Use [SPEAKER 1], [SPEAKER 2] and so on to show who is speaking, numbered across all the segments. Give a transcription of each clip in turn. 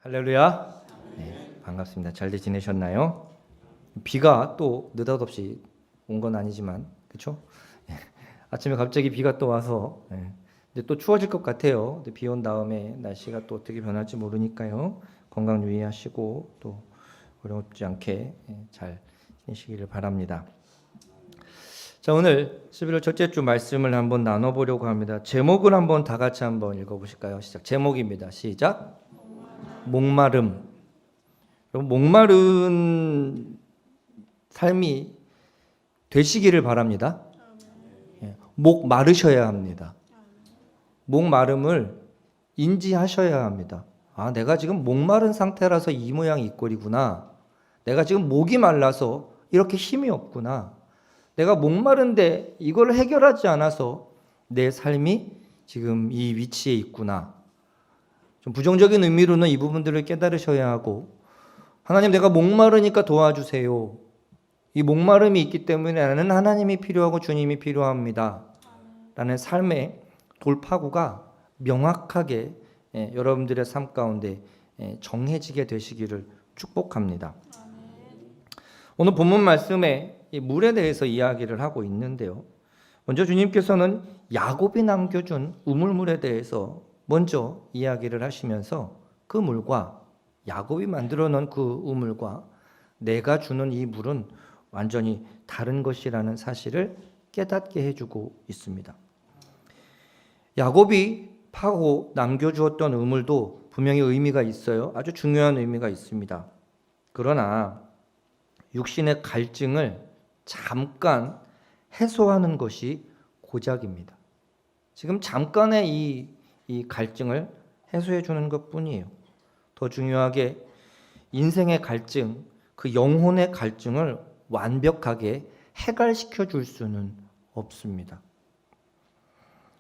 [SPEAKER 1] 할렐루야. 네, 반갑습니다. 잘들 지내셨나요? 비가 또 느닷없이 온 건 아니지만, 그렇죠? 아침에 갑자기 비가 또 와서, 근데 또 추워질 것 같아요. 비 온 다음에 날씨가 또 어떻게 변할지 모르니까요. 건강 유의하시고 또 어렵지 않게 잘 지내시기를 바랍니다. 자, 오늘 11월 첫째 주 말씀을 한번 나눠보려고 합니다. 제목을 한번 다 같이 한번 읽어보실까요? 시작. 제목입니다. 시작. 목마름. 여러분, 목마른 삶이 되시기를 바랍니다. 목 마르셔야 합니다. 목 마름을 인지하셔야 합니다. 아, 내가 지금 목마른 상태라서 이 모양 이 꼴이구나. 내가 지금 목이 말라서 이렇게 힘이 없구나. 내가 목마른데 이걸 해결하지 않아서 내 삶이 지금 이 위치에 있구나. 좀 부정적인 의미로는 이 부분들을 깨달으셔야 하고, 하나님, 내가 목마르니까 도와주세요. 이 목마름이 있기 때문에 나는 하나님이 필요하고 주님이 필요합니다. 라는 삶의 돌파구가 명확하게 여러분들의 삶 가운데 정해지게 되시기를 축복합니다. 오늘 본문 말씀에 이 물에 대해서 이야기를 하고 있는데요. 먼저 주님께서는 야곱이 남겨준 우물물에 대해서 먼저 이야기를 하시면서 그 물과 야곱이 만들어 놓은 그 우물과 내가 주는 이 물은 완전히 다른 것이라는 사실을 깨닫게 해주고 있습니다. 야곱이 파고 남겨주었던 우물도 분명히 의미가 있어요. 아주 중요한 의미가 있습니다. 그러나 육신의 갈증을 잠깐 해소하는 것이 고작입니다. 지금 잠깐의 이 갈증을 해소해 주는 것뿐이에요. 더 중요하게 인생의 갈증, 그 영혼의 갈증을 완벽하게 해결시켜 줄 수는 없습니다.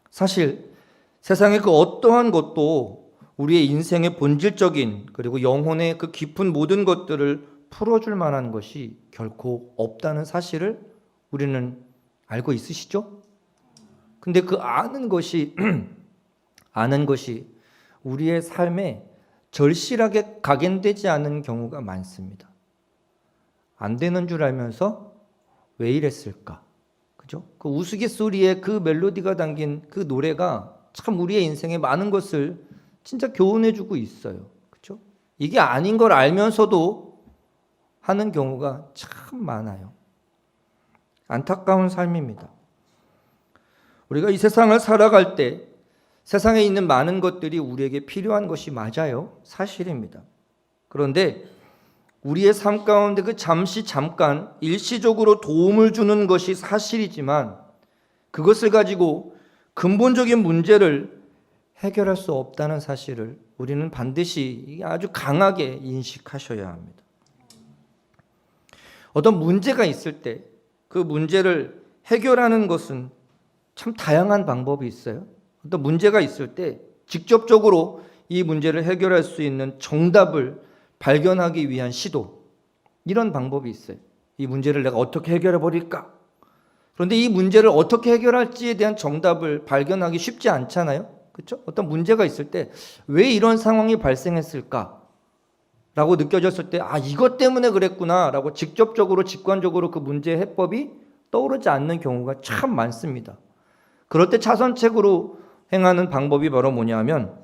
[SPEAKER 1] 사실 세상의 그 어떠한 것도 우리의 인생의 본질적인 그리고 영혼의 그 깊은 모든 것들을 풀어줄 만한 것이 결코 없다는 사실을 우리는 알고 있으시죠? 근데 그 아는 것이 우리의 삶에 절실하게 각인되지 않은 경우가 많습니다. 안 되는 줄 알면서 왜 이랬을까? 그죠? 그 우스갯소리에 그 멜로디가 담긴 그 노래가 참 우리의 인생에 많은 것을 진짜 교훈해주고 있어요. 그죠? 이게 아닌 걸 알면서도 하는 경우가 참 많아요. 안타까운 삶입니다. 우리가 이 세상을 살아갈 때 세상에 있는 많은 것들이 우리에게 필요한 것이 맞아요. 사실입니다. 그런데 우리의 삶 가운데 그 잠깐 일시적으로 도움을 주는 것이 사실이지만 그것을 가지고 근본적인 문제를 해결할 수 없다는 사실을 우리는 반드시 아주 강하게 인식하셔야 합니다. 어떤 문제가 있을 때 그 문제를 해결하는 것은 참 다양한 방법이 있어요. 어떤 문제가 있을 때 직접적으로 이 문제를 해결할 수 있는 정답을 발견하기 위한 시도, 이런 방법이 있어요. 이 문제를 내가 어떻게 해결해 버릴까? 그런데 이 문제를 어떻게 해결할지에 대한 정답을 발견하기 쉽지 않잖아요. 그렇죠? 어떤 문제가 있을 때 왜 이런 상황이 발생했을까? 라고 느껴졌을 때 이것 때문에 그랬구나 라고 직접적으로 직관적으로 그 문제의 해법이 떠오르지 않는 경우가 참 많습니다. 그럴 때 차선책으로 행하는 방법이 바로 뭐냐면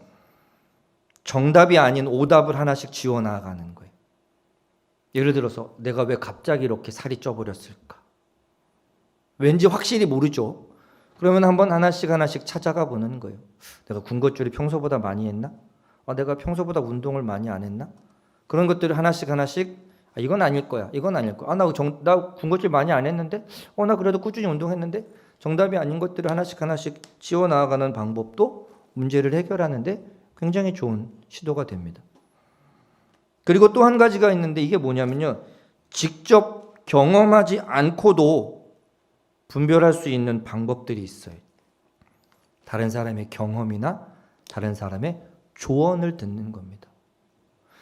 [SPEAKER 1] 정답이 아닌 오답을 하나씩 지워나가는 거예요. 예를 들어서 내가 왜 갑자기 이렇게 살이 쪄버렸을까? 왠지 확실히 모르죠. 그러면 한번 하나씩 찾아가 보는 거예요. 내가 군것질을 평소보다 많이 했나? 내가 평소보다 운동을 많이 안 했나? 그런 것들을 하나씩 이건 아닐 거야. 이건 아닐 거야. 나 군것질 많이 안 했는데? 나 그래도 꾸준히 운동했는데? 정답이 아닌 것들을 하나씩 지워나가는 방법도 문제를 해결하는데 굉장히 좋은 시도가 됩니다. 그리고 또 한 가지가 있는데 이게 뭐냐면요. 직접 경험하지 않고도 분별할 수 있는 방법들이 있어요. 다른 사람의 경험이나 다른 사람의 조언을 듣는 겁니다.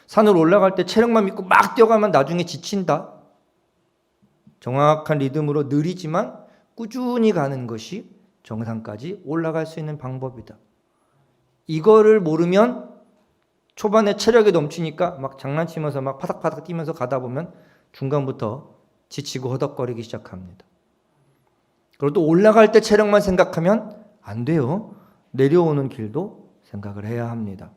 [SPEAKER 1] 산을 올라갈 때 체력만 믿고 막 뛰어가면 나중에 지친다. 정확한 리듬으로 느리지만 꾸준히 가는 것이 정상까지 올라갈 수 있는 방법이다. 이거를 모르면 초반에 체력이 넘치니까 막 장난치면서 막 파닥파닥 뛰면서 가다 보면 중간부터 지치고 허덕거리기 시작합니다. 그리고 또 올라갈 때 체력만 생각하면 안 돼요. 내려오는 길도 생각을 해야 합니다.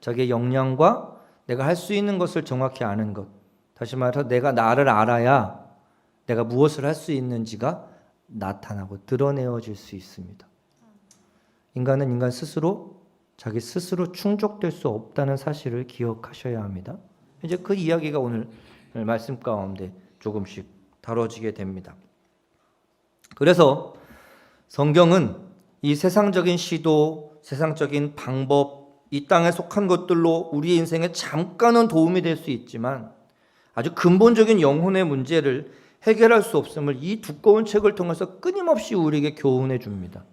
[SPEAKER 1] 자기의 역량과 내가 할 수 있는 것을 정확히 아는 것. 다시 말해서 내가 나를 알아야 내가 무엇을 할 수 있는지가 나타나고 드러내어질 수 있습니다. 인간은 인간 스스로 자기 스스로 충족될 수 없다는 사실을 기억하셔야 합니다. 이제 그 이야기가 오늘 말씀 가운데 조금씩 다뤄지게 됩니다. 그래서 성경은 이 세상적인 시도, 세상적인 방법, 이 땅에 속한 것들로 우리의 인생에 잠깐은 도움이 될 수 있지만 아주 근본적인 영혼의 문제를 해결할 수 없음을 이 두꺼운 책을 통해서 끊임없이 우리에게 교훈해 줍니다.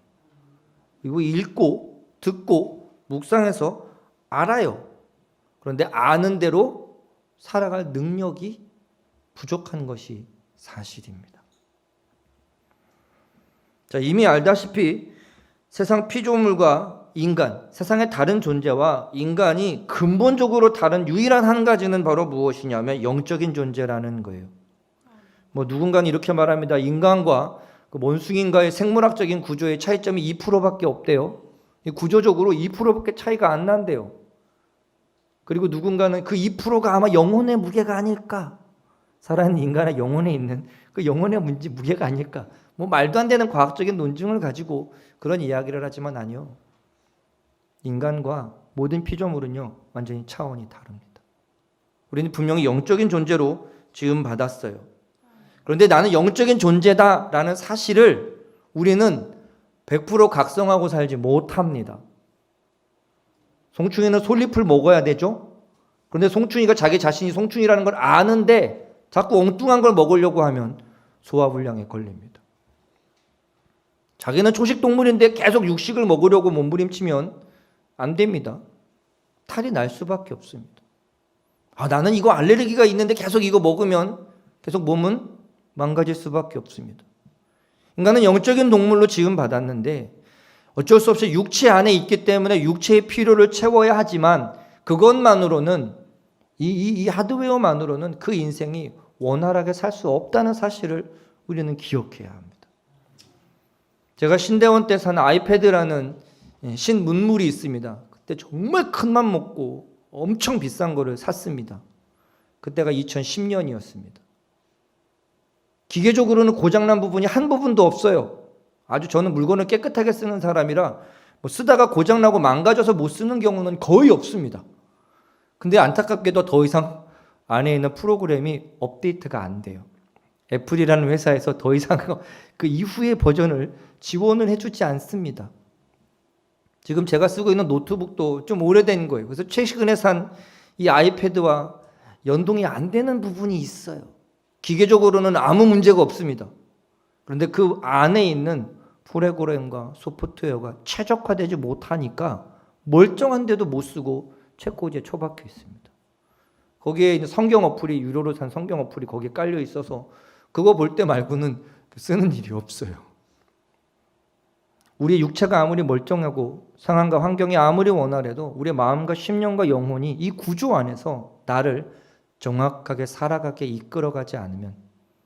[SPEAKER 1] 그리고 읽고 듣고 묵상해서 알아요. 그런데 아는 대로 살아갈 능력이 부족한 것이 사실입니다. 자, 이미 알다시피 세상 피조물과 인간, 세상의 다른 존재와 인간이 근본적으로 다른 유일한 한 가지는 바로 무엇이냐면 영적인 존재라는 거예요. 누군가는 이렇게 말합니다. 인간과 그 원숭이인가의 생물학적인 구조의 차이점이 2%밖에 없대요. 구조적으로 2%밖에 차이가 안 난대요. 그리고 누군가는 그 2%가 아마 영혼의 무게가 아닐까. 살아있는 인간의 영혼에 있는 그 영혼의 무게가 아닐까. 말도 안 되는 과학적인 논증을 가지고 그런 이야기를 하지만 아니요. 인간과 모든 피조물은요, 완전히 차원이 다릅니다. 우리는 분명히 영적인 존재로 지음 받았어요. 그런데 나는 영적인 존재다라는 사실을 우리는 100% 각성하고 살지 못합니다. 송충이는 솔잎을 먹어야 되죠. 그런데 송충이가 자기 자신이 송충이라는 걸 아는데 자꾸 엉뚱한 걸 먹으려고 하면 소화불량에 걸립니다. 자기는 초식동물인데 계속 육식을 먹으려고 몸부림치면 안 됩니다. 탈이 날 수밖에 없습니다. 나는 이거 알레르기가 있는데 계속 이거 먹으면 계속 몸은 망가질 수밖에 없습니다. 인간은 영적인 동물로 지음받았는데 어쩔 수 없이 육체 안에 있기 때문에 육체의 필요를 채워야 하지만 그것만으로는 이 하드웨어만으로는 그 인생이 원활하게 살 수 없다는 사실을 우리는 기억해야 합니다. 제가 신대원 때 산 아이패드라는 신문물이 있습니다. 그때 정말 큰 맘 먹고 엄청 비싼 거를 샀습니다. 그때가 2010년이었습니다. 기계적으로는 고장난 부분이 한 부분도 없어요. 아주 저는 물건을 깨끗하게 쓰는 사람이라 쓰다가 고장나고 망가져서 못 쓰는 경우는 거의 없습니다. 근데 안타깝게도 더 이상 안에 있는 프로그램이 업데이트가 안 돼요. 애플이라는 회사에서 더 이상 그 이후의 버전을 지원을 해주지 않습니다. 지금 제가 쓰고 있는 노트북도 좀 오래된 거예요. 그래서 최근에 산 이 아이패드와 연동이 안 되는 부분이 있어요. 기계적으로는 아무 문제가 없습니다. 그런데 그 안에 있는 프로그램과 소프트웨어가 최적화되지 못하니까 멀쩡한데도 못 쓰고 책꽂이에 처박혀 있습니다. 거기에 있는 성경 어플이 유료로 산 성경 어플이 거기에 깔려 있어서 그거 볼 때 말고는 쓰는 일이 없어요. 우리의 육체가 아무리 멀쩡하고 상황과 환경이 아무리 원활해도 우리의 마음과 심령과 영혼이 이 구조 안에서 나를 정확하게 살아가게 이끌어가지 않으면,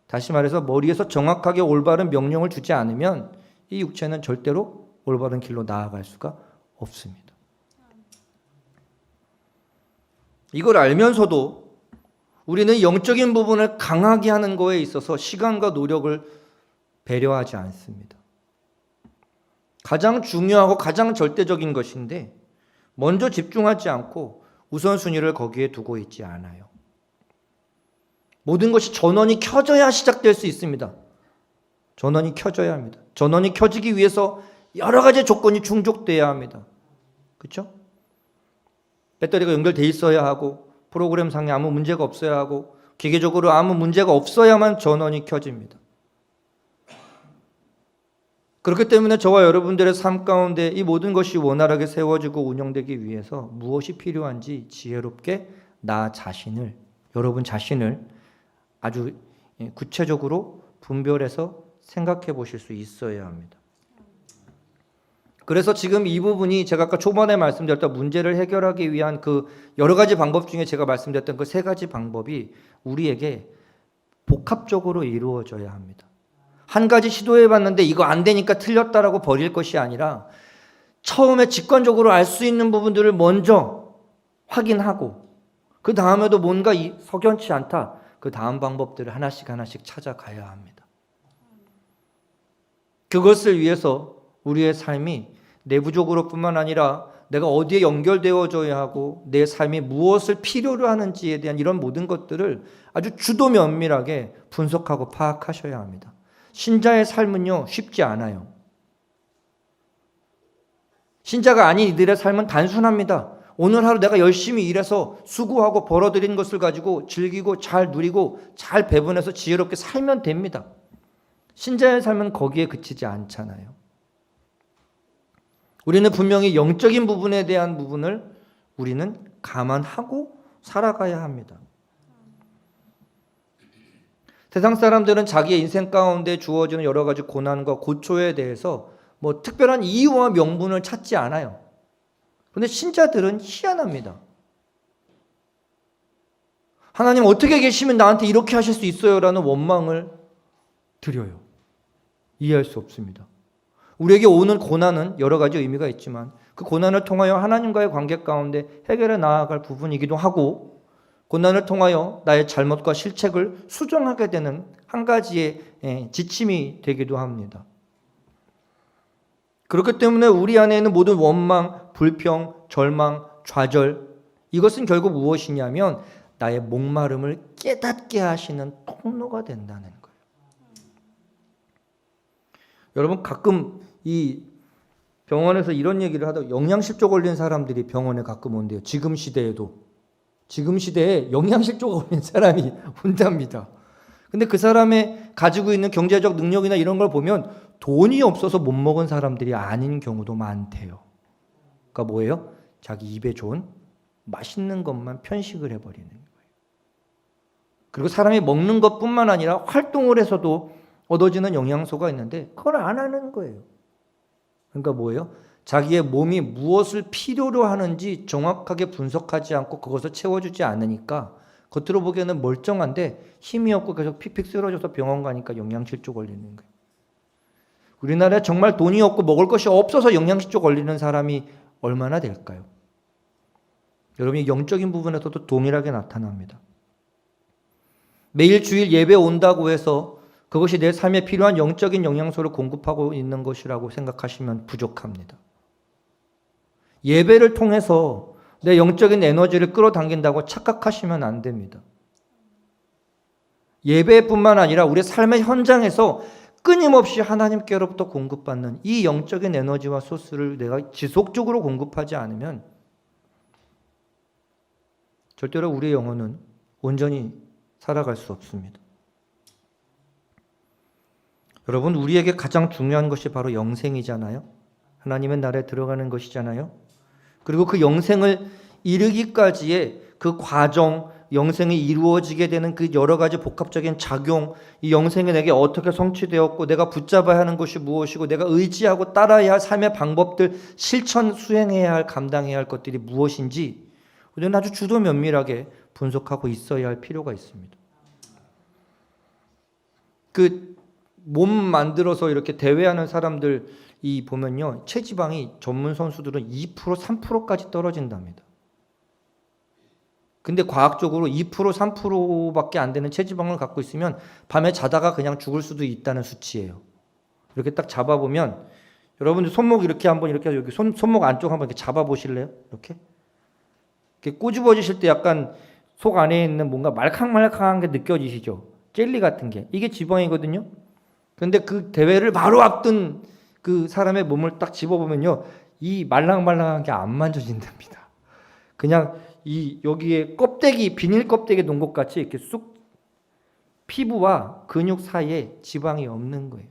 [SPEAKER 1] 다시 말해서 머리에서 정확하게 올바른 명령을 주지 않으면 이 육체는 절대로 올바른 길로 나아갈 수가 없습니다. 이걸 알면서도 우리는 영적인 부분을 강하게 하는 거에 있어서 시간과 노력을 배려하지 않습니다. 가장 중요하고 가장 절대적인 것인데 먼저 집중하지 않고 우선순위를 거기에 두고 있지 않아요. 모든 것이 전원이 켜져야 시작될 수 있습니다. 전원이 켜져야 합니다. 전원이 켜지기 위해서 여러 가지 조건이 충족돼야 합니다. 그렇죠? 배터리가 연결돼 있어야 하고 프로그램상에 아무 문제가 없어야 하고 기계적으로 아무 문제가 없어야만 전원이 켜집니다. 그렇기 때문에 저와 여러분들의 삶 가운데 이 모든 것이 원활하게 세워지고 운영되기 위해서 무엇이 필요한지 지혜롭게 나 자신을, 여러분 자신을 아주 구체적으로 분별해서 생각해 보실 수 있어야 합니다. 그래서 지금 이 부분이 제가 아까 초반에 말씀드렸던 문제를 해결하기 위한 그 여러 가지 방법 중에 제가 말씀드렸던 그 세 가지 방법이 우리에게 복합적으로 이루어져야 합니다. 한 가지 시도해 봤는데 이거 안 되니까 틀렸다라고 버릴 것이 아니라 처음에 직관적으로 알 수 있는 부분들을 먼저 확인하고 그 다음에도 뭔가 석연치 않다. 그 다음 방법들을 하나씩 찾아가야 합니다. 그것을 위해서 우리의 삶이 내부적으로 뿐만 아니라 내가 어디에 연결되어져야 하고 내 삶이 무엇을 필요로 하는지에 대한 이런 모든 것들을 아주 주도 면밀하게 분석하고 파악하셔야 합니다. 신자의 삶은요, 쉽지 않아요. 신자가 아닌 이들의 삶은 단순합니다. 오늘 하루 내가 열심히 일해서 수고하고 벌어들인 것을 가지고 즐기고 잘 누리고 잘 배분해서 지혜롭게 살면 됩니다. 신자의 삶은 거기에 그치지 않잖아요. 우리는 분명히 영적인 부분에 대한 부분을 우리는 감안하고 살아가야 합니다. 세상 사람들은 자기의 인생 가운데 주어지는 여러 가지 고난과 고초에 대해서 뭐 특별한 이유와 명분을 찾지 않아요. 그런데 신자들은 희한합니다. 하나님 어떻게 계시면 나한테 이렇게 하실 수 있어요? 라는 원망을 드려요. 이해할 수 없습니다. 우리에게 오는 고난은 여러 가지 의미가 있지만 그 고난을 통하여 하나님과의 관계 가운데 해결해 나아갈 부분이기도 하고 고난을 통하여 나의 잘못과 실책을 수정하게 되는 한 가지의 지침이 되기도 합니다. 그렇기 때문에 우리 안에 있는 모든 원망, 불평, 절망, 좌절 이것은 결국 무엇이냐면 나의 목마름을 깨닫게 하시는 통로가 된다는 거예요. 여러분 가끔 이 병원에서 이런 얘기를 하다 영양실조 걸린 사람들이 병원에 가끔 온대요. 지금 시대에 영양실조가 걸린 사람이 온답니다. 근데 그 사람의 가지고 있는 경제적 능력이나 이런 걸 보면 돈이 없어서 못 먹은 사람들이 아닌 경우도 많대요. 그러니까 뭐예요? 자기 입에 좋은 맛있는 것만 편식을 해버리는 거예요. 그리고 사람이 먹는 것뿐만 아니라 활동을 해서도 얻어지는 영양소가 있는데 그걸 안 하는 거예요. 그러니까 뭐예요? 자기의 몸이 무엇을 필요로 하는지 정확하게 분석하지 않고 그것을 채워주지 않으니까 겉으로 보기에는 멀쩡한데 힘이 없고 계속 픽픽 쓰러져서 병원 가니까 영양실조 걸리는 거예요. 우리나라에 정말 돈이 없고 먹을 것이 없어서 영양실조 걸리는 사람이 얼마나 될까요? 여러분이 영적인 부분에서도 동일하게 나타납니다. 매일 주일 예배 온다고 해서 그것이 내 삶에 필요한 영적인 영양소를 공급하고 있는 것이라고 생각하시면 부족합니다. 예배를 통해서 내 영적인 에너지를 끌어당긴다고 착각하시면 안 됩니다. 예배뿐만 아니라 우리 삶의 현장에서 끊임없이 하나님께로부터 공급받는 이 영적인 에너지와 소스를 내가 지속적으로 공급하지 않으면 절대로 우리의 영혼은 온전히 살아갈 수 없습니다. 여러분, 우리에게 가장 중요한 것이 바로 영생이잖아요. 하나님의 나라에 들어가는 것이잖아요. 그리고 그 영생을 이르기까지의 그 과정, 영생이 이루어지게 되는 그 여러 가지 복합적인 작용, 이 영생이 내게 어떻게 성취되었고 내가 붙잡아야 하는 것이 무엇이고 내가 의지하고 따라야 할 삶의 방법들, 실천 수행해야 할, 감당해야 할 것들이 무엇인지 우리는 아주 주도 면밀하게 분석하고 있어야 할 필요가 있습니다. 그 몸 만들어서 이렇게 대회하는 사람들 이 보면요, 체지방이 전문 선수들은 2%, 3%까지 떨어진답니다. 근데 과학적으로 2%, 3%밖에 안 되는 체지방을 갖고 있으면 밤에 자다가 그냥 죽을 수도 있다는 수치예요. 이렇게 딱 잡아보면 여러분들 손목 이렇게 한번 이렇게 여기 손목 안쪽 한번 이렇게 잡아보실래요? 이렇게 꼬집어지실 때 약간 속 안에 있는 뭔가 말캉말캉한 게 느껴지시죠? 젤리 같은 게. 이게 지방이거든요. 근데 그 대회를 바로 앞둔 그 사람의 몸을 딱 집어보면요, 이 말랑말랑한 게 안 만져진답니다. 그냥 이 여기에 껍데기, 비닐 껍데기 놓은 것 같이 이렇게 쑥 피부와 근육 사이에 지방이 없는 거예요.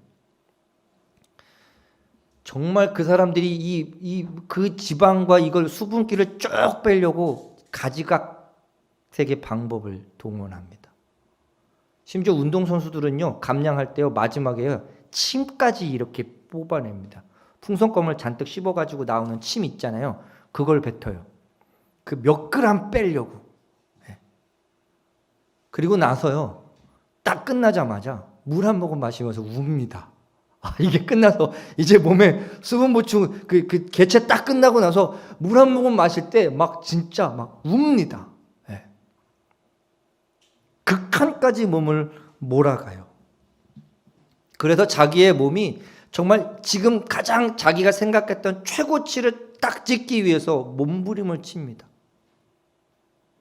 [SPEAKER 1] 정말 그 사람들이 그 지방과 이걸 수분기를 쭉 빼려고 가지각색의 방법을 동원합니다. 심지어 운동선수들은요, 감량할 때요, 마지막에요, 침까지 이렇게 뽑아냅니다. 풍선껌을 잔뜩 씹어가지고 나오는 침 있잖아요. 그걸 뱉어요. 그 몇 그램 빼려고. 그리고 나서요, 딱 끝나자마자 물 한 모금 마시면서 웁니다. 이게 끝나서 이제 몸에 수분 보충 그 개체 딱 끝나고 나서 물 한 모금 마실 때 막 진짜 막 웁니다. 극한까지 몸을 몰아가요. 그래서 자기의 몸이 정말 지금 가장 자기가 생각했던 최고치를 딱 찍기 위해서 몸부림을 칩니다.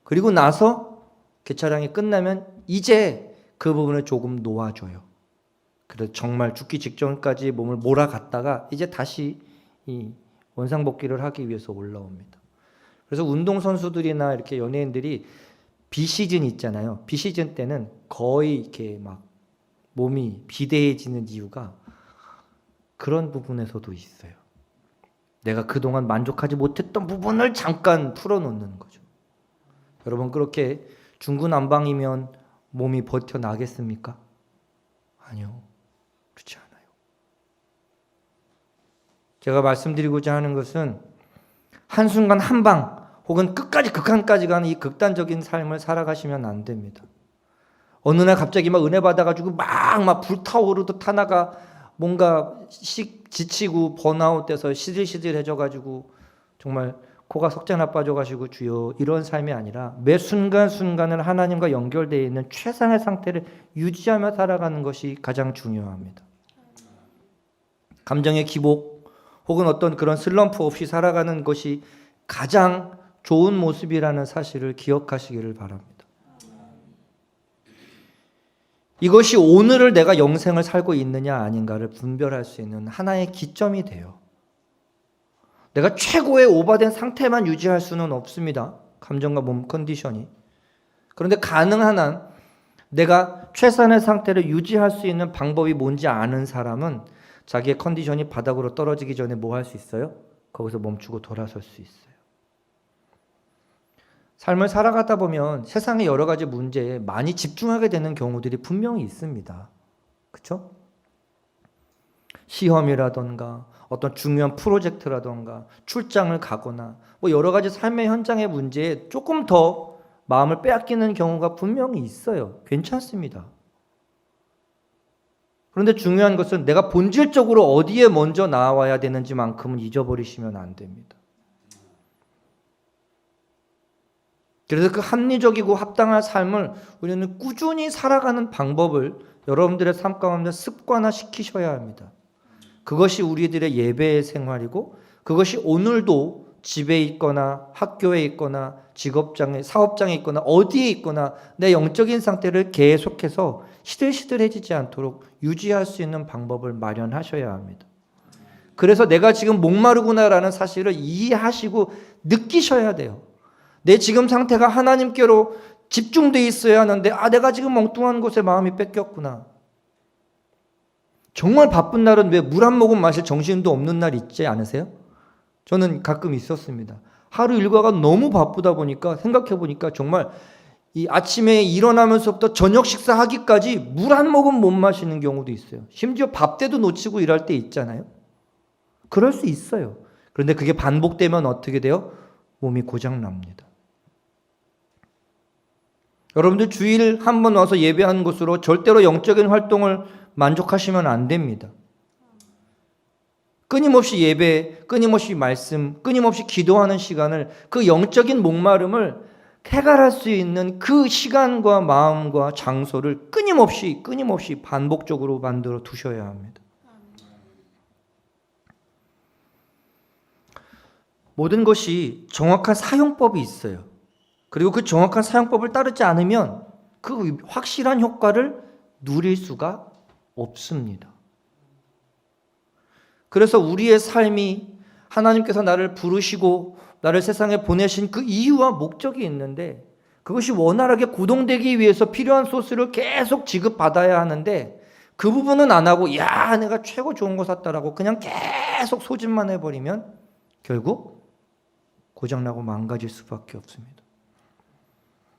[SPEAKER 1] 그리고 나서 개차량이 끝나면 이제 그 부분을 조금 놓아줘요. 그래서 정말 죽기 직전까지 몸을 몰아갔다가 이제 다시 이 원상복귀를 하기 위해서 올라옵니다. 그래서 운동선수들이나 이렇게 연예인들이 비시즌 있잖아요. 비시즌 때는 거의 이렇게 막 몸이 비대해지는 이유가 그런 부분에서도 있어요. 내가 그동안 만족하지 못했던 부분을 잠깐 풀어놓는 거죠. 여러분, 그렇게 중구난방이면 몸이 버텨나겠습니까? 아니요. 그렇지 않아요. 제가 말씀드리고자 하는 것은 한순간 한방 혹은 끝까지 극한까지 가는 이 극단적인 삶을 살아가시면 안 됩니다. 어느 날 갑자기 막 은혜 받아가지고 막 불타오르듯 하나가 뭔가 지치고 번아웃돼서 시들시들해져가지고 정말 코가 석자나 빠져가지고 주여, 이런 삶이 아니라 매 순간순간을 하나님과 연결되어 있는 최상의 상태를 유지하며 살아가는 것이 가장 중요합니다. 감정의 기복 혹은 어떤 그런 슬럼프 없이 살아가는 것이 가장 좋은 모습이라는 사실을 기억하시기를 바랍니다. 이것이 오늘을 내가 영생을 살고 있느냐 아닌가를 분별할 수 있는 하나의 기점이 돼요. 내가 최고의 오버된 상태만 유지할 수는 없습니다. 감정과 몸 컨디션이. 그런데 가능한 한 내가 최선의 상태를 유지할 수 있는 방법이 뭔지 아는 사람은 자기의 컨디션이 바닥으로 떨어지기 전에 뭐 할 수 있어요? 거기서 멈추고 돌아설 수 있어요. 삶을 살아가다 보면 세상의 여러 가지 문제에 많이 집중하게 되는 경우들이 분명히 있습니다. 그렇죠? 시험이라던가 어떤 중요한 프로젝트라던가 출장을 가거나 뭐 여러 가지 삶의 현장의 문제에 조금 더 마음을 빼앗기는 경우가 분명히 있어요. 괜찮습니다. 그런데 중요한 것은 내가 본질적으로 어디에 먼저 나와야 되는지만큼은 잊어버리시면 안 됩니다. 그래서 그 합리적이고 합당한 삶을 우리는 꾸준히 살아가는 방법을 여러분들의 삶 가운데 습관화시키셔야 합니다. 그것이 우리들의 예배의 생활이고 그것이 오늘도 집에 있거나 학교에 있거나 직업장에 사업장에 있거나 어디에 있거나 내 영적인 상태를 계속해서 시들시들해지지 않도록 유지할 수 있는 방법을 마련하셔야 합니다. 그래서 내가 지금 목마르구나라는 사실을 이해하시고 느끼셔야 돼요. 내 지금 상태가 하나님께로 집중되어 있어야 하는데 내가 지금 엉뚱한 곳에 마음이 뺏겼구나. 정말 바쁜 날은 왜 물 한 모금 마실 정신도 없는 날 있지 않으세요? 저는 가끔 있었습니다. 하루 일과가 너무 바쁘다 보니까 생각해 보니까 정말 이 아침에 일어나면서부터 저녁 식사하기까지 물 한 모금 못 마시는 경우도 있어요. 심지어 밥 때도 놓치고 일할 때 있잖아요. 그럴 수 있어요. 그런데 그게 반복되면 어떻게 돼요? 몸이 고장납니다. 여러분들 주일 한 번 와서 예배하는 것으로 절대로 영적인 활동을 만족하시면 안 됩니다. 끊임없이 예배, 끊임없이 말씀, 끊임없이 기도하는 시간을 그 영적인 목마름을 해결할 수 있는 그 시간과 마음과 장소를 끊임없이 반복적으로 만들어 두셔야 합니다. 모든 것이 정확한 사용법이 있어요. 그리고 그 정확한 사용법을 따르지 않으면 그 확실한 효과를 누릴 수가 없습니다. 그래서 우리의 삶이 하나님께서 나를 부르시고 나를 세상에 보내신 그 이유와 목적이 있는데 그것이 원활하게 구동되기 위해서 필요한 소스를 계속 지급받아야 하는데 그 부분은 안 하고 내가 최고 좋은 거 샀다라고 그냥 계속 소진만 해버리면 결국 고장나고 망가질 수밖에 없습니다.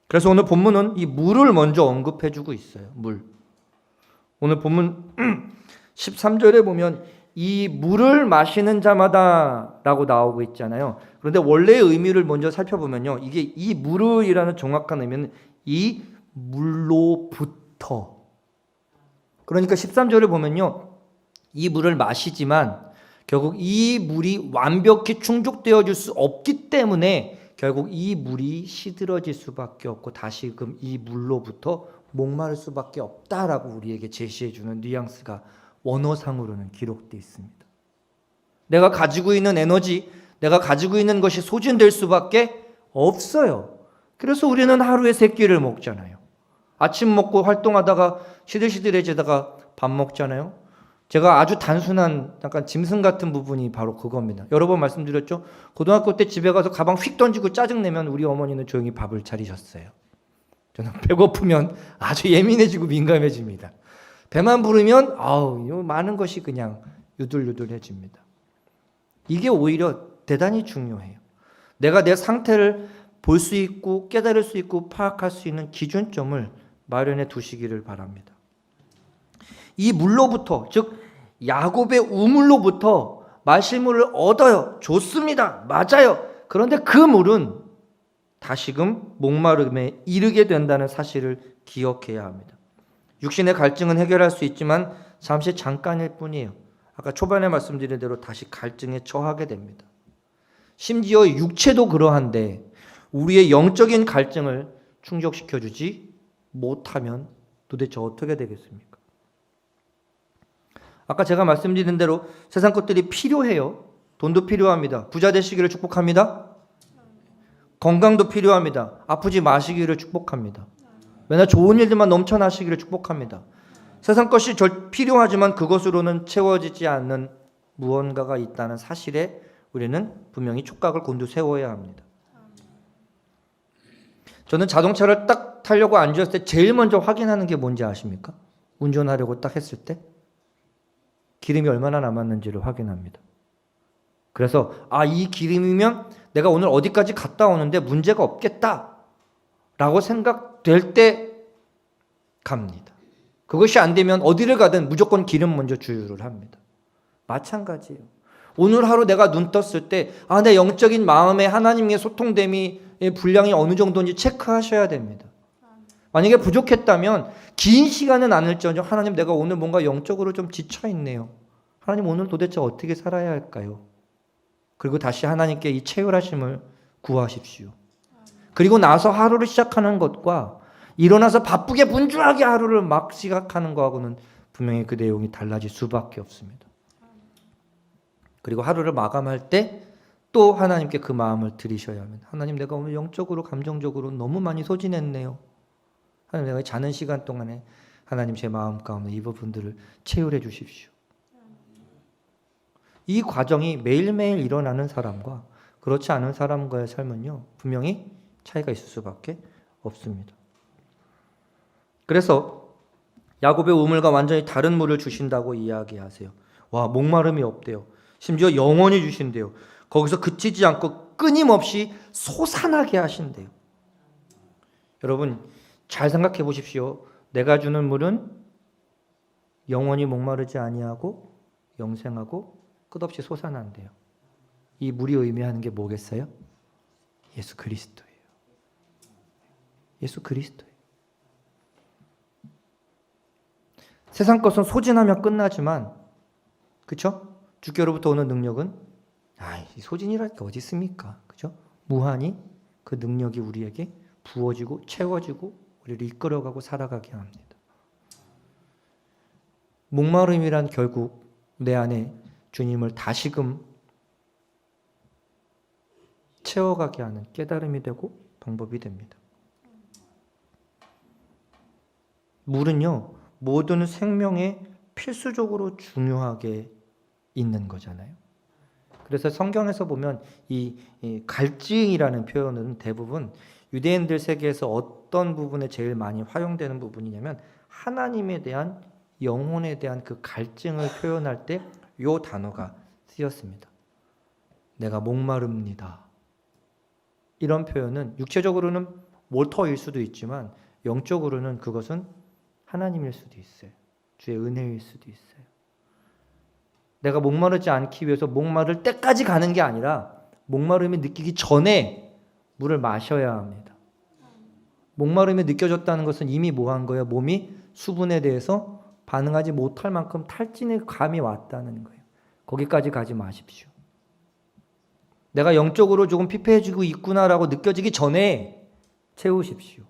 [SPEAKER 1] 그래서 오늘 본문은 이 물을 먼저 언급해주고 있어요. 물. 오늘 본문 13절에 보면 이 물을 마시는 자마다라고 나오고 있잖아요. 그런데 원래의 의미를 먼저 살펴보면요. 이게 이 물을이라는 정확한 의미는 이 물로부터. 그러니까 13절을 보면요. 이 물을 마시지만 결국 이 물이 완벽히 충족되어 줄 수 없기 때문에 결국 이 물이 시들어질 수밖에 없고 다시금 이 물로부터 목마를 수밖에 없다라고 우리에게 제시해 주는 뉘앙스가 원어상으로는 기록되어 있습니다. 내가 가지고 있는 에너지, 내가 가지고 있는 것이 소진될 수밖에 없어요. 그래서 우리는 하루에 3끼를 먹잖아요. 아침 먹고 활동하다가 시들시들해지다가 밥 먹잖아요. 제가 아주 단순한 약간 짐승 같은 부분이 바로 그겁니다. 여러 번 말씀드렸죠. 고등학교 때 집에 가서 가방 휙 던지고 짜증내면 우리 어머니는 조용히 밥을 차리셨어요. 저는 배고프면 아주 예민해지고 민감해집니다. 배만 부르면 많은 것이 그냥 유들유들해집니다. 이게 오히려 대단히 중요해요. 내가 내 상태를 볼 수 있고 깨달을 수 있고 파악할 수 있는 기준점을 마련해 두시기를 바랍니다. 이 물로부터, 즉 야곱의 우물로부터 마실 물을 얻어요. 좋습니다. 맞아요. 그런데 그 물은 다시금 목마름에 이르게 된다는 사실을 기억해야 합니다. 육신의 갈증은 해결할 수 있지만 잠시 잠깐일 뿐이에요. 아까 초반에 말씀드린 대로 다시 갈증에 처하게 됩니다. 심지어 육체도 그러한데 우리의 영적인 갈증을 충족시켜주지 못하면 도대체 어떻게 되겠습니까? 아까 제가 말씀드린 대로 세상 것들이 필요해요. 돈도 필요합니다. 부자 되시기를 축복합니다. 건강도 필요합니다. 아프지 마시기를 축복합니다. 맨날 좋은 일들만 넘쳐나시기를 축복합니다. 세상 것이 필요하지만 그것으로는 채워지지 않는 무언가가 있다는 사실에 우리는 분명히 촉각을 곤두세워야 합니다. 저는 자동차를 딱 타려고 앉았을 때 제일 먼저 확인하는 게 뭔지 아십니까? 운전하려고 딱 했을 때 기름이 얼마나 남았는지를 확인합니다. 그래서 이 기름이면 내가 오늘 어디까지 갔다 오는데 문제가 없겠다 라고 생각될 때 갑니다. 그것이 안 되면 어디를 가든 무조건 기름 먼저 주유를 합니다. 마찬가지예요. 오늘 하루 내가 눈 떴을 때 내 영적인 마음에 하나님의 소통됨이 분량이 어느 정도인지 체크하셔야 됩니다. 만약에 부족했다면 긴 시간은 않을지언정 하나님 내가 오늘 뭔가 영적으로 좀 지쳐있네요. 하나님 오늘 도대체 어떻게 살아야 할까요? 그리고 다시 하나님께 이 채울하심을 구하십시오. 그리고 나서 하루를 시작하는 것과 일어나서 바쁘게 분주하게 하루를 막 시작하는 것하고는 분명히 그 내용이 달라질 수밖에 없습니다. 그리고 하루를 마감할 때 또 하나님께 그 마음을 드리셔야 합니다. 하나님 내가 오늘 영적으로 감정적으로 너무 많이 소진했네요. 하나님 내가 자는 시간 동안에 하나님 제 마음 가운데 이 부분들을 채울해 주십시오. 이 과정이 매일매일 일어나는 사람과 그렇지 않은 사람과의 삶은요 분명히 차이가 있을 수밖에 없습니다. 그래서 야곱의 우물과 완전히 다른 물을 주신다고 이야기하세요. 목마름이 없대요. 심지어 영원히 주신대요. 거기서 그치지 않고 끊임없이 솟아나게 하신대요. 여러분 잘 생각해 보십시오. 내가 주는 물은 영원히 목마르지 아니하고 영생하고 끝없이 솟아난대요. 이 물이 의미하는 게 뭐겠어요? 예수 그리스도예요. 예수 그리스도예요. 세상 것은 소진하면 끝나지만 그렇죠? 주께로부터 오는 능력은 소진이랄 게 어디 있습니까? 그죠? 무한히 그 능력이 우리에게 부어지고 채워지고 우리를 이끌어가고 살아가게 합니다. 목마름이란 결국 내 안에 주님을 다시금 채워가게 하는 깨달음이 되고 방법이 됩니다. 물은요, 모든 생명에 필수적으로 중요하게 있는 거잖아요. 그래서 성경에서 보면 이 갈증이라는 표현은 대부분 유대인들 세계에서 어떤 부분에 제일 많이 활용되는 부분이냐면 하나님에 대한 영혼에 대한 그 갈증을 표현할 때 이 단어가 쓰였습니다. 내가 목마릅니다. 이런 표현은 육체적으로는 몰터일 수도 있지만 영적으로는 그것은 하나님일 수도 있어요. 주의 은혜일 수도 있어요. 내가 목마르지 않기 위해서 목마를 때까지 가는 게 아니라 목마름이 느끼기 전에 물을 마셔야 합니다. 목마름이 느껴졌다는 것은 이미 뭐 한 거예요? 몸이 수분에 대해서 반응하지 못할 만큼 탈진의 감이 왔다는 거예요. 거기까지 가지 마십시오. 내가 영적으로 조금 피폐해지고 있구나라고 느껴지기 전에 채우십시오.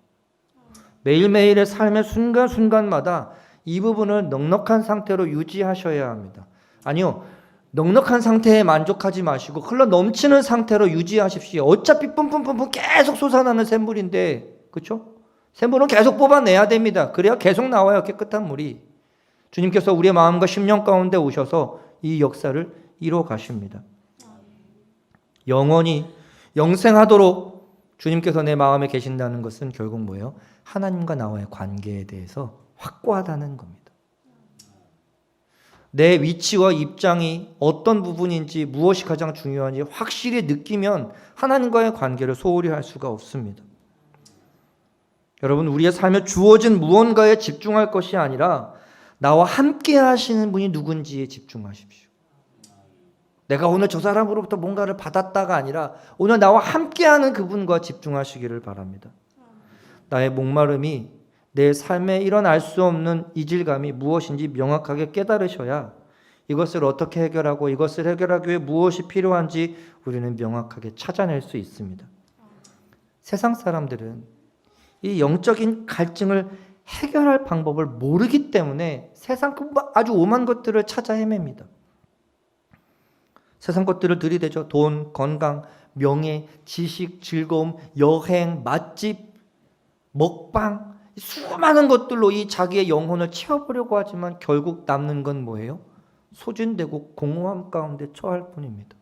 [SPEAKER 1] 매일매일의 삶의 순간순간마다 이 부분을 넉넉한 상태로 유지하셔야 합니다. 아니요, 넉넉한 상태에 만족하지 마시고 흘러 넘치는 상태로 유지하십시오. 어차피 뿜뿜뿜뿜 계속 솟아나는 샘물인데, 그렇죠? 샘물은 계속 뽑아내야 됩니다. 그래야 계속 나와요, 깨끗한 물이. 주님께서 우리의 마음과 심령 가운데 오셔서 이 역사를 이루어 가십니다. 영원히 영생하도록 주님께서 내 마음에 계신다는 것은 결국 뭐예요? 하나님과 나와의 관계에 대해서 확고하다는 겁니다. 내 위치와 입장이 어떤 부분인지, 무엇이 가장 중요한지 확실히 느끼면 하나님과의 관계를 소홀히 할 수가 없습니다. 여러분, 우리의 삶에 주어진 무언가에 집중할 것이 아니라 나와 함께 하시는 분이 누군지에 집중하십시오. 내가 오늘 저 사람으로부터 뭔가를 받았다가 아니라 오늘 나와 함께하는 그분과 집중하시기를 바랍니다. 나의 목마름이 내 삶에 이런 알 수 없는 이질감이 무엇인지 명확하게 깨달으셔야 이것을 어떻게 해결하고 이것을 해결하기 위해 무엇이 필요한지 우리는 명확하게 찾아낼 수 있습니다. 세상 사람들은 이 영적인 갈증을 해결할 방법을 모르기 때문에 세상 아주 오만 것들을 찾아 헤맵니다. 세상 것들을 들이대죠. 돈, 건강, 명예, 지식, 즐거움, 여행, 맛집, 먹방, 수많은 것들로 이 자기의 영혼을 채워보려고 하지만 결국 남는 건 뭐예요? 소진되고 공허함 가운데 처할 뿐입니다.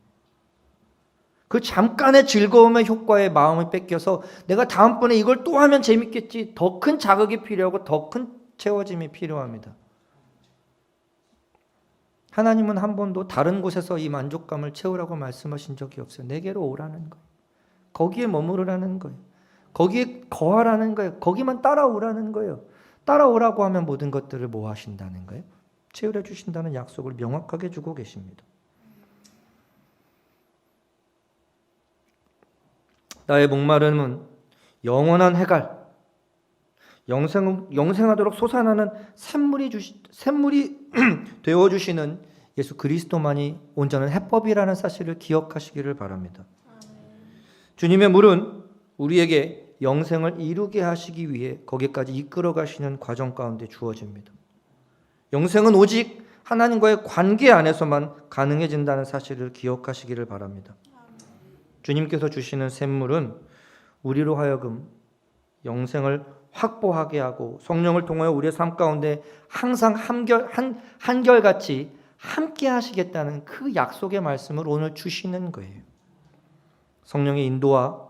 [SPEAKER 1] 그 잠깐의 즐거움의 효과에 마음을 뺏겨서 내가 다음번에 이걸 또 하면 재밌겠지, 더 큰 자극이 필요하고 더 큰 채워짐이 필요합니다. 하나님은 한 번도 다른 곳에서 이 만족감을 채우라고 말씀하신 적이 없어요. 내게로 오라는 거예요. 거기에 머무르라는 거예요. 거기에 거하라는 거예요. 거기만 따라오라는 거예요. 따라오라고 하면 모든 것들을 뭐 하신다는 거예요? 채우려 주신다는 약속을 명확하게 주고 계십니다. 나의 목마름은 영원한 해갈, 영생하도록 솟아나는 샘물이 되어주시는 예수 그리스도만이 온전한 해법이라는 사실을 기억하시기를 바랍니다. 주님의 물은 우리에게 영생을 이루게 하시기 위해 거기까지 이끌어 가시는 과정 가운데 주어집니다. 영생은 오직 하나님과의 관계 안에서만 가능해진다는 사실을 기억하시기를 바랍니다. 주님께서 주시는 샘물은 우리로 하여금 영생을 확보하게 하고 성령을 통하여 우리의 삶 가운데 항상 한결같이 함께 하시겠다는 그 약속의 말씀을 오늘 주시는 거예요. 성령의 인도와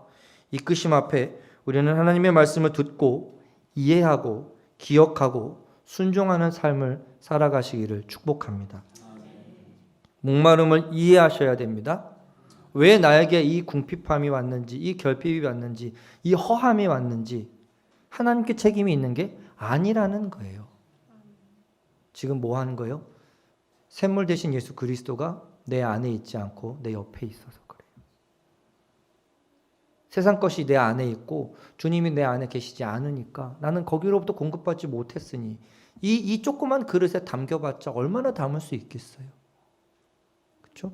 [SPEAKER 1] 이끄심 앞에 우리는 하나님의 말씀을 듣고 이해하고 기억하고 순종하는 삶을 살아가시기를 축복합니다. 목마름을 이해하셔야 됩니다. 왜 나에게 이 궁핍함이 왔는지, 이 결핍이 왔는지, 이 허함이 왔는지 하나님께 책임이 있는 게 아니라는 거예요. 지금 뭐 하는 거예요? 샘물 대신 예수 그리스도가 내 안에 있지 않고 내 옆에 있어서 그래요. 세상 것이 내 안에 있고 주님이 내 안에 계시지 않으니까 나는 거기로부터 공급받지 못했으니 이 조그만 그릇에 담겨봤자 얼마나 담을 수 있겠어요. 그렇죠?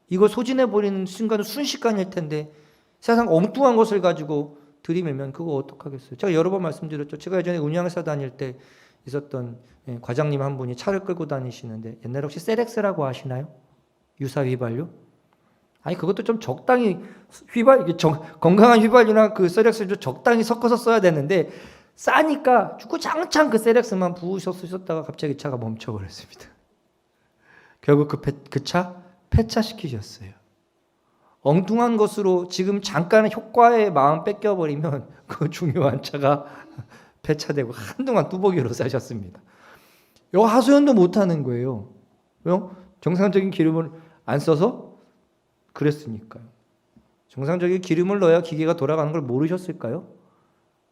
[SPEAKER 1] 이거 소진해버리는 순간은 순식간일 텐데 세상 엉뚱한 것을 가지고 들이밀면 그거 어떡하겠어요. 제가 여러 번 말씀드렸죠. 제가 예전에 운양사 다닐 때 있었던 과장님 한 분이 차를 끌고 다니시는데 옛날에 혹시 세렉스라고 아시나요? 유사 휘발유? 아니 그것도 좀 적당히 건강한 휘발유나 그 세렉스를 좀 적당히 섞어서 써야 되는데 싸니까 주구장창 그 세렉스만 부으셨다가 갑자기 차가 멈춰버렸습니다. 결국 그 차 폐차시키셨어요. 엉뚱한 것으로 지금 잠깐의 효과에 마음 뺏겨버리면 그 중요한 차가 폐차되고 한동안 뚜벅이로 싸셨습니다. 이거 하소연도 못하는 거예요. 왜요? 정상적인 기름을 안 써서 그랬으니까요. 정상적인 기름을 넣어야 기계가 돌아가는 걸 모르셨을까요?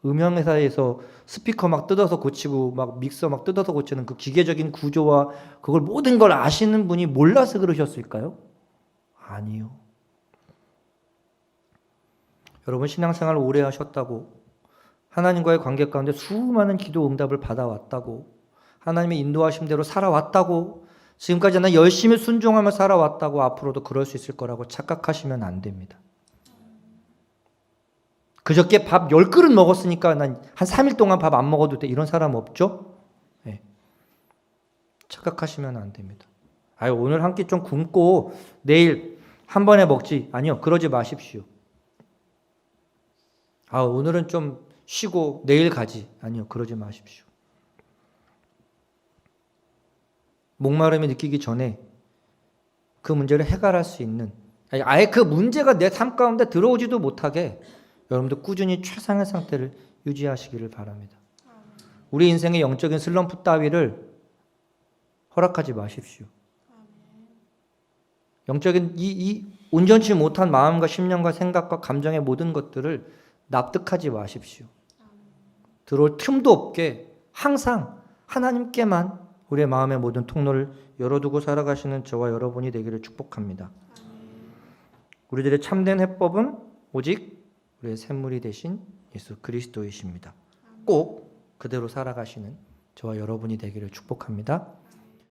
[SPEAKER 1] 음향회사에서 스피커 막 뜯어서 고치고 막 믹서 막 뜯어서 고치는 그 기계적인 구조와 그걸 모든 걸 아시는 분이 몰라서 그러셨을까요? 아니요. 여러분 신앙생활 오래 하셨다고, 하나님과의 관계 가운데 수많은 기도 응답을 받아왔다고, 하나님의 인도하심대로 살아왔다고, 지금까지 난 열심히 순종하며 살아왔다고 앞으로도 그럴 수 있을 거라고 착각하시면 안 됩니다. 그저께 밥 10그릇 먹었으니까 난 한 3일 동안 밥 안 먹어도 돼. 이런 사람 없죠? 네. 착각하시면 안 됩니다. 아유, 오늘 한 끼 좀 굶고 내일 한 번에 먹지. 아니요, 그러지 마십시오. 아, 오늘은 좀 쉬고 내일 가지. 아니요, 그러지 마십시오. 목마름이 느끼기 전에 그 문제를 해결할 수 있는, 아예 그 문제가 내 삶 가운데 들어오지도 못하게 여러분들 꾸준히 최상의 상태를 유지하시기를 바랍니다. 우리 인생의 영적인 슬럼프 따위를 허락하지 마십시오. 영적인 이 온전치 못한 마음과 심령과 생각과 감정의 모든 것들을 납득하지 마십시오. 들어올 틈도 없게 항상 하나님께만 우리의 마음의 모든 통로를 열어두고 살아가시는 저와 여러분이 되기를 축복합니다. 우리들의 참된 해법은 오직 우리의 샘물이 되신 예수 그리스도이십니다. 꼭 그대로 살아가시는 저와 여러분이 되기를 축복합니다.